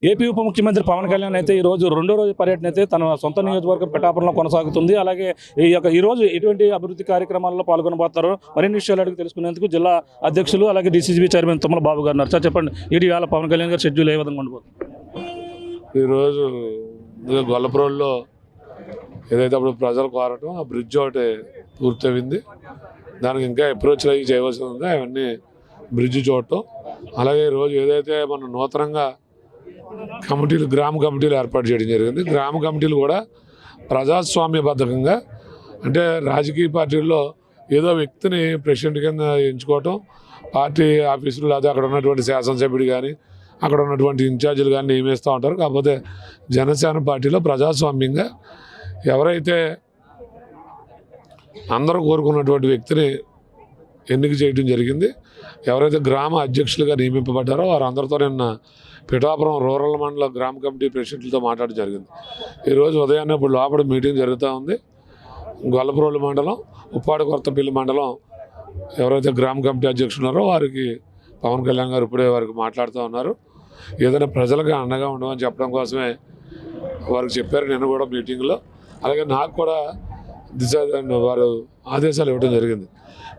AP ఉప ముఖ్యమంత్రి పవన్ కళ్యాణ్ అయితే ఈ రోజు రెండో రోజు పర్యటన అయితే తన సొంత నియోజకవర్గం పిఠాపురంలో కొనసాగుతుంది. అలాగే ఈ రోజు ఎటువంటి అభివృద్ధి కార్యక్రమాల్లో పాల్గొనబోతారో మరిన్ని విషయాలు అడిగి తెలుసుకునేందుకు జిల్లా అధ్యక్షులు అలాగే డీసీసీబీ చైర్మన్ తుమ్మల బాబు గారు ఉన్నారు. సార్ చెప్పండి, ఇవాళ పవన్ కళ్యాణ్ గారు షెడ్యూల్ ఏ విధంగా ఉండబోతుంది? ఈరోజు గొల్లప్రోల్లో ఏదైతే అప్పుడు ప్రజలు కోరటం ఆ బ్రిడ్జ్ ఒకటి పూర్తయింది. దానికి ఇంకా అప్రోచ్లు అవి చేయవలసి ఉంది. అవన్నీ బ్రిడ్జ్ చూడటం, అలాగే ఈరోజు ఏదైతే మనం నూతనంగా కమిటీలు గ్రామ కమిటీలు ఏర్పాటు చేయడం జరిగింది. గ్రామ కమిటీలు కూడా ప్రజాస్వామ్యబద్ధంగా, అంటే రాజకీయ పార్టీల్లో ఏదో వ్యక్తిని ప్రెసిడెంట్ కింద ఎంచుకోవటం, పార్టీ ఆఫీసులు లేదా అక్కడ ఉన్నటువంటి శాసనసభ్యుడు కానీ అక్కడ ఉన్నటువంటి ఇన్ఛార్జీలు కానీ నియమిస్తూ ఉంటారు. కాకపోతే జనసేన పార్టీలో ప్రజాస్వామ్యంగా ఎవరైతే అందరూ కోరుకున్నటువంటి వ్యక్తిని ఎన్నిక చేయడం జరిగింది. ఎవరైతే గ్రామ అధ్యక్షులుగా నియమింపబడ్డారో వారందరితో నిన్న పిఠాపురం రూరల్ మండల గ్రామ కమిటీ ప్రెసిడెంట్లతో మాట్లాడడం జరిగింది. ఈరోజు ఉదయాన్నే ఇప్పుడు లోపల మీటింగ్ జరుగుతూ ఉంది. గొల్లప్రోలు మండలం, ఉప్పాడ కొత్తపల్లి మండలం ఎవరైతే గ్రామ కమిటీ అధ్యక్షులు ఉన్నారో వారికి పవన్ కళ్యాణ్ గారు ఇప్పుడే వారికి మాట్లాడుతూ ఉన్నారు. ఏదైనా ప్రజలకు అండగా ఉండమని చెప్పడం కోసమే వారికి చెప్పారు నిన్న కూడా మీటింగ్లో. అలాగే నాకు కూడా వారు ఆదేశాలు ఇవ్వడం జరిగింది.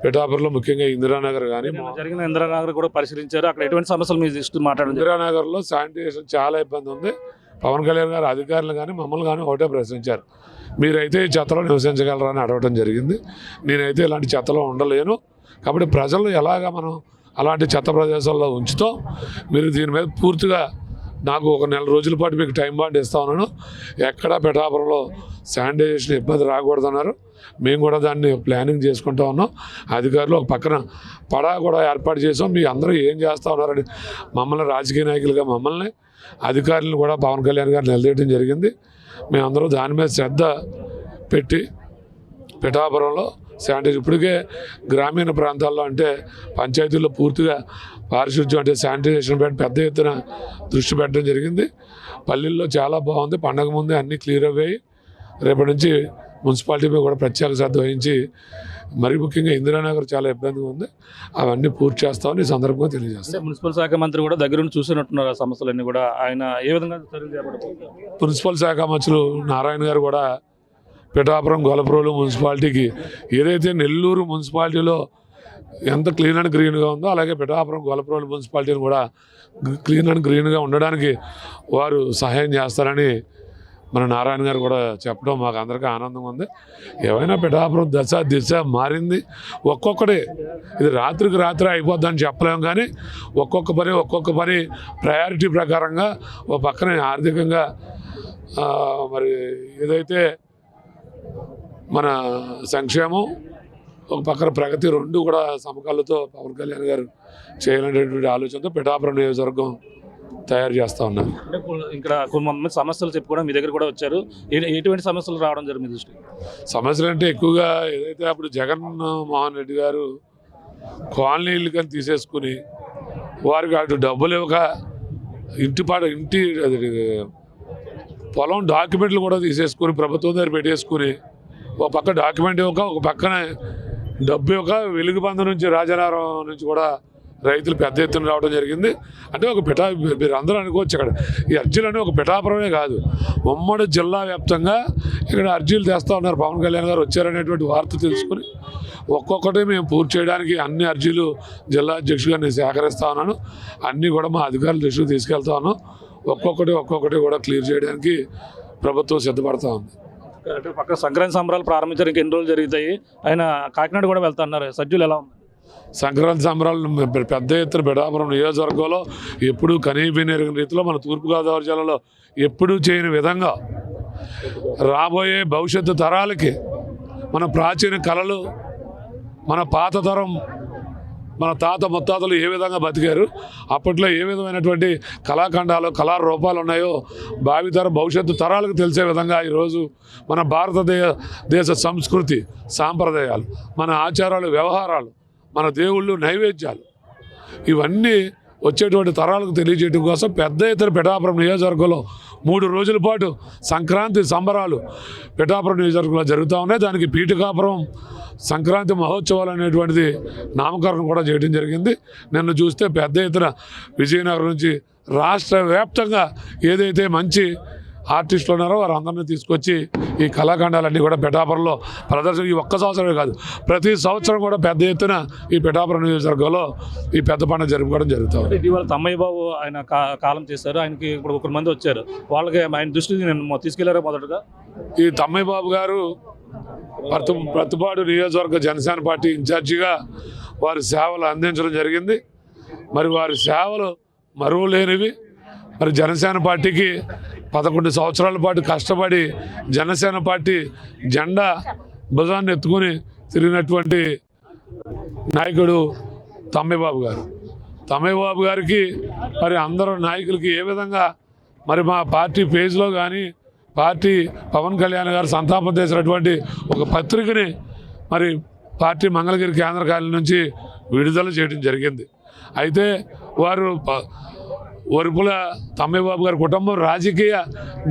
పిఠాపురంలో ముఖ్యంగా ఇందిరానగర్ కానీ జరిగిన ఇందిరానగర్ కూడా పరిశీలించారు. అక్కడ ఎటువంటి సమస్యలు మీరు దృష్టి మాట్లాడారు? ఇందిరానగర్లో శానిటేషన్ చాలా ఇబ్బంది ఉంది. పవన్ కళ్యాణ్ గారు అధికారులు కానీ మమ్మల్ని కానీ ఒకటే ప్రశ్నించారు, మీరైతే ఈ చెత్తలో నివసించగలరా అని అడగడం జరిగింది. నేనైతే ఇలాంటి చెత్తలో ఉండలేను, కాబట్టి ప్రజలు ఎలాగా మనం అలాంటి చెత్త ప్రదేశాల్లో ఉంచుతో మీరు దీని మీద పూర్తిగా నాకు ఒక నెల రోజుల పాటు మీకు టైం బాండ్ ఇస్తా ఉన్నాను. ఎక్కడా పిఠాపురంలో శానిటైజేషన్ ఇబ్బంది రాకూడదన్నారు. మేము కూడా దాన్ని ప్లానింగ్ చేసుకుంటా ఉన్నాం. అధికారులు ఒక పక్కన పడా కూడా ఏర్పాటు చేసాం. మీ అందరూ ఏం చేస్తూ ఉన్నారని మమ్మల్ని రాజకీయ నాయకులుగా మమ్మల్ని అధికారులను కూడా పవన్ కళ్యాణ్ గారు నిలదీయడం జరిగింది. మేమందరూ దాని మీద శ్రద్ధ పెట్టి పిఠాపురంలో శానిటైజర్ ఇప్పటికే గ్రామీణ ప్రాంతాల్లో అంటే పంచాయతీల్లో పూర్తిగా పారిశుద్ధ్యం అంటే శానిటైజేషన్ పెద్ద ఎత్తున దృష్టి పెట్టడం జరిగింది. పల్లెల్లో చాలా బాగుంది. పండగ ముందే అన్నీ క్లియర్ అయ్యాయి. రేపటి నుంచి మున్సిపాలిటీపై కూడా ప్రత్యేక శ్రద్ధ వహించి మరి ముఖ్యంగా ఇందిరానగర్ చాలా ఇబ్బందిగా ఉంది, అవన్నీ పూర్తి చేస్తామని ఈ సందర్భంగా తెలియజేస్తాం. మున్సిపల్ శాఖ మంత్రి కూడా దగ్గరుండి చూసినట్టున్నారు. ఆ సమస్యలన్నీ కూడా ఆయన ఏ విధంగా చర్యలు చేపడతారు? మున్సిపల్ శాఖ మంత్రులు నారాయణ గారు కూడా పిఠాపురం గొల్లప్రోలు మున్సిపాలిటీకి ఏదైతే నెల్లూరు మున్సిపాలిటీలో ఎంత క్లీన్ అండ్ గ్రీన్గా ఉందో అలాగే పిఠాపురం గొల్లప్రోలు మున్సిపాలిటీని కూడా క్లీన్ అండ్ గ్రీన్గా ఉండడానికి వారు సహాయం చేస్తారని మన నారాయణ గారు కూడా చెప్పడం మాకు అందరికీ ఆనందంగా ఉంది. ఏమైనా పిఠాపురం దశ దిశ మారింది. ఒక్కొక్కటి ఇది రాత్రికి రాత్రి అయిపోద్దని చెప్పలేము, కానీ ఒక్కొక్క పని ప్రయారిటీ ప్రకారంగా ఓ పక్కనే ఆర్థికంగా మరి ఏదైతే మన సంక్షేమం ఒక పక్కన ప్రగతి రెండు కూడా సమకాలతో పవన్ కళ్యాణ్ గారు చేయాలనేటువంటి ఆలోచనతో పిఠాపురం నియోజకవర్గం తయారు చేస్తూ ఉన్నారు. ఇక్కడ కొంతమంది సమస్యలు చెప్పుకోవడం మీ దగ్గర కూడా వచ్చారు. ఎటువంటి సమస్యలు రావడం జరిగింది దృష్టి? సమస్యలు అంటే ఎక్కువగా ఏదైతే అప్పుడు జగన్మోహన్ రెడ్డి గారు కాలనీలు కానీ తీసేసుకుని వారికి అటు డబ్బులు ఇవ్వక ఇంటి పొలం డాక్యుమెంట్లు కూడా తీసేసుకుని ప్రభుత్వం దగ్గర పెట్టేసుకుని ఒక పక్క డాక్యుమెంట్ ఇవ్వక ఒక పక్కన డబ్బు ఇవ్వక వెలుగుబంద నుంచి రాజానగరం నుంచి కూడా రైతులు పెద్ద ఎత్తున రావడం జరిగింది. అంటే ఒక మీరు అందరూ అనుకోవచ్చు ఇక్కడ ఈ అర్జీలు ఒక పిఠాపురమే కాదు, ఉమ్మడి జిల్లా వ్యాప్తంగా ఇక్కడ అర్జీలు తెస్తూ ఉన్నారు. పవన్ కళ్యాణ్ గారు వచ్చారనేటువంటి వార్త తెలుసుకుని ఒక్కొక్కటి మేము పూర్తి చేయడానికి అన్ని అర్జీలు జిల్లా అధ్యక్షుడిగా నేను సేకరిస్తూ ఉన్నాను. అన్నీ కూడా మా అధికారుల దృష్టికి తీసుకెళ్తా ఉన్నాం. ఒక్కొక్కటి కూడా క్లియర్ చేయడానికి ప్రభుత్వం సిద్ధపడతా ఉంది. అంటే పక్క సంక్రాంతి సంబరాలు ప్రారంభించారు, ఇంకెన్ని రోజులు జరుగుతాయి. ఆయన కాకినాడ కూడా వెళ్తా ఉన్నారు. షెడ్యూల్ ఎలా ఉంది? సంక్రాంతి సంబరాలు పెద్ద ఎత్తున పిఠాపురం నియోజకవర్గంలో ఎప్పుడూ కనీవిని రీతిలో మన తూర్పుగోదావరి జిల్లాలో ఎప్పుడూ చేయని విధంగా రాబోయే భవిష్యత్తు తరాలకి మన ప్రాచీన కళలు, మన పాత తరం, మన తాత ముత్తాతలు ఏ విధంగా బతికారు, అప్పట్లో ఏ విధమైనటువంటి కళాఖండాలు కళారూపాలు ఉన్నాయో భావితర భవిష్యత్తు తరాలకు తెలిసే విధంగా ఈరోజు మన భారతదేశ సంస్కృతి సాంప్రదాయాలు, మన ఆచారాలు వ్యవహారాలు, మన దేవుళ్ళు నైవేద్యాలు ఇవన్నీ వచ్చేటువంటి తరాలకు తెలియజేయడం కోసం పెద్ద ఎత్తున పిఠాపురం నియోజకవర్గంలో 3 రోజుల పాటు సంక్రాంతి సంబరాలు పిఠాపురం నియోజకవర్గంలో జరుగుతూ ఉన్నాయి. దానికి పీఠికాపురం సంక్రాంతి మహోత్సవాలు అనేటువంటిది నామకరణం కూడా చేయడం జరిగింది. నిన్న చూస్తే పెద్ద ఎత్తున విజయనగరం నుంచి రాష్ట్ర వ్యాప్తంగా ఏదైతే మంచి ఆర్టిస్టులు ఉన్నారో వారందరినీ తీసుకొచ్చి ఈ కళాఖండాలన్నీ కూడా పిఠాపురంలో ప్రదర్శన ఈ ఒక్క సంవత్సరమే కాదు ప్రతి సంవత్సరం కూడా పెద్ద ఎత్తున ఈ పిఠాపురం నియోజకవర్గంలో ఈ పెద్ద పండుగ జరుపుకోవడం జరుగుతుంది. ఇటీవల తమ్మయ్య బాబు ఆయన కాలం చేశారు. ఆయనకి ఇప్పుడు 1 మంది వచ్చారు. వాళ్ళకి ఆయన దృష్టికి నేను తీసుకెళ్లారు. మొదటగా ఈ తమ్మయ్య బాబు గారు ప్రతిపాడు నియోజకవర్గ జనసేన పార్టీ ఇన్ఛార్జిగా వారి సేవలు అందించడం జరిగింది. మరి వారి సేవలు మరువలేనివి. మరి జనసేన పార్టీకి 11 సంవత్సరాల పాటు కష్టపడి జనసేన పార్టీ జెండా భుజాన్ని ఎత్తుకుని తిరిగినటువంటి నాయకుడు తమ్మయ్య బాబు గారు. తమ్మయ్య బాబు గారికి మరి అందరూ నాయకులకి ఏ విధంగా మరి మా పార్టీ పేజ్లో కానీ పార్టీ పవన్ కళ్యాణ్ గారు సంతాపం చేసినటువంటి ఒక పత్రికని మరి పార్టీ మంగళగిరి కేంద్ర కార్యాలయం నుంచి విడుదల చేయడం జరిగింది. అయితే వారు వరుపుల తమ్మయ్య బాబు గారి కుటుంబం రాజకీయ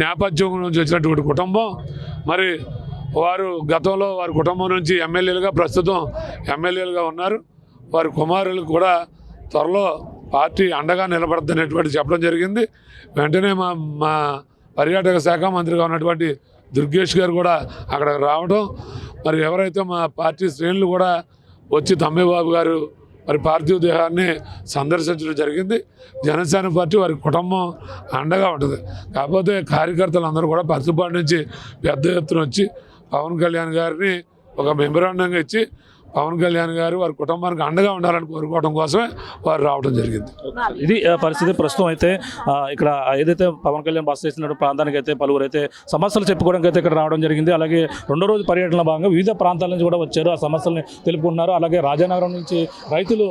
నేపథ్యం నుంచి వచ్చినటువంటి కుటుంబం. మరి వారు గతంలో వారి కుటుంబం నుంచి ఎమ్మెల్యేలుగా ప్రస్తుతం ఎమ్మెల్యేలుగా ఉన్నారు. వారి కుమారులకు కూడా త్వరలో పార్టీ అండగా నిలబడుతున్నటువంటి చెప్పడం జరిగింది. వెంటనే మా పర్యాటక శాఖ మంత్రిగా ఉన్నటువంటి దుర్గేష్ గారు కూడా అక్కడ రావడం, మరి ఎవరైతే మా పార్టీ శ్రేణులు కూడా వచ్చి తమ్మయ్య బాబు గారు మరి పార్థివ దేహాన్ని సందర్శించడం జరిగింది. జనసేన పార్టీ వారి కుటుంబం అండగా ఉంటుంది. కాకపోతే కార్యకర్తలు అందరూ కూడా పత్తిపాడు నుంచి పెద్ద ఎత్తున వచ్చి పవన్ కళ్యాణ్ గారిని ఒక మెమరాండంగా ఇచ్చి పవన్ కళ్యాణ్ గారు వారి కుటుంబానికి అండగా ఉండాలని కోరుకోవడం కోసమే వారు రావడం జరిగింది. ఇది పరిస్థితి. ప్రస్తుతం అయితే ఇక్కడ ఏదైతే పవన్ కళ్యాణ్ బస్ చేసిన ప్రాంతానికి అయితే పలువురు అయితే సమస్యలు చెప్పుకోవడానికి అయితే ఇక్కడ రావడం జరిగింది. అలాగే 2వ రోజు పర్యటనలో భాగంగా వివిధ ప్రాంతాల నుంచి కూడా వచ్చారు. ఆ సమస్యల్ని తెలుపుకుంటున్నారు. అలాగే రాజానగరం నుంచి రైతులు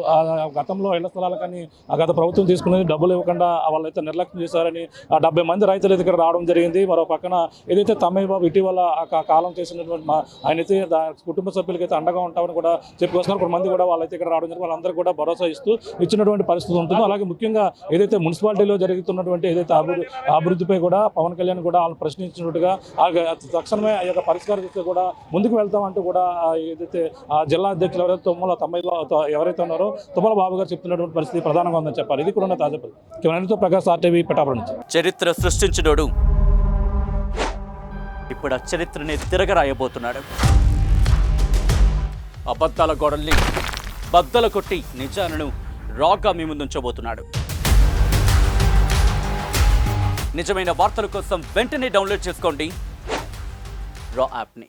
గతంలో ఇళ్ల స్థలాలకని గత ప్రభుత్వం తీసుకునేది డబ్బులు ఇవ్వకుండా వాళ్ళైతే నిర్లక్ష్యం చేశారని 70 మంది రైతులు అయితే ఇక్కడ రావడం జరిగింది. మరో పక్కన ఏదైతే తమ్మయ్య బాబు ఇటీవల కాలం చేసినటువంటి ఆయన అయితే కుటుంబ సభ్యులకైతే అండగా ఉంటామని కూడా చెప్పుకొస్తున్నారు. 1 మంది కూడా వాళ్ళైతే ఇక్కడ రావడం జరిగింది. వాళ్ళందరూ కూడా భరోసా ఇచ్చినటువంటి పరిస్థితి ఉంటుందో, అలాగే ముఖ్యంగా ఏదైతే మున్సిపాలిటీలో జరుగుతున్నటువంటి ఏదైతే అభివృద్ధిపై కూడా పవన్ కళ్యాణ్ కూడా వాళ్ళు ప్రశ్నించినట్టుగా తక్షణమే ఆ యొక్క పరిష్కారం చేస్తే కూడా ముందుకు వెళ్తామంటూ కూడా ఏదైతే జిల్లా అధ్యక్షులు ఎవరైతే ఎవరైతే ఉన్నారో తుమ్మల బాబు గారు చెప్తున్నటువంటి పరిస్థితి ప్రధానంగా ఉందని చెప్పాలి. ఇది కూడా తాజా పరిస్థితి. ప్రకాష్ RTV పిఠాపురం నుంచి. చరిత్ర సృష్టించినోడు ఇప్పుడు ఆ చరిత్రని తిరగరాయబోతున్నాడు. అబద్ధాల గోడల్ని బద్దలు కొట్టి నిజాలను రాగా మీ ముందుంచబోతున్నాడు. నిజమైన వార్తల కోసం వెంటనే డౌన్లోడ్ చేసుకోండి రా యాప్ని.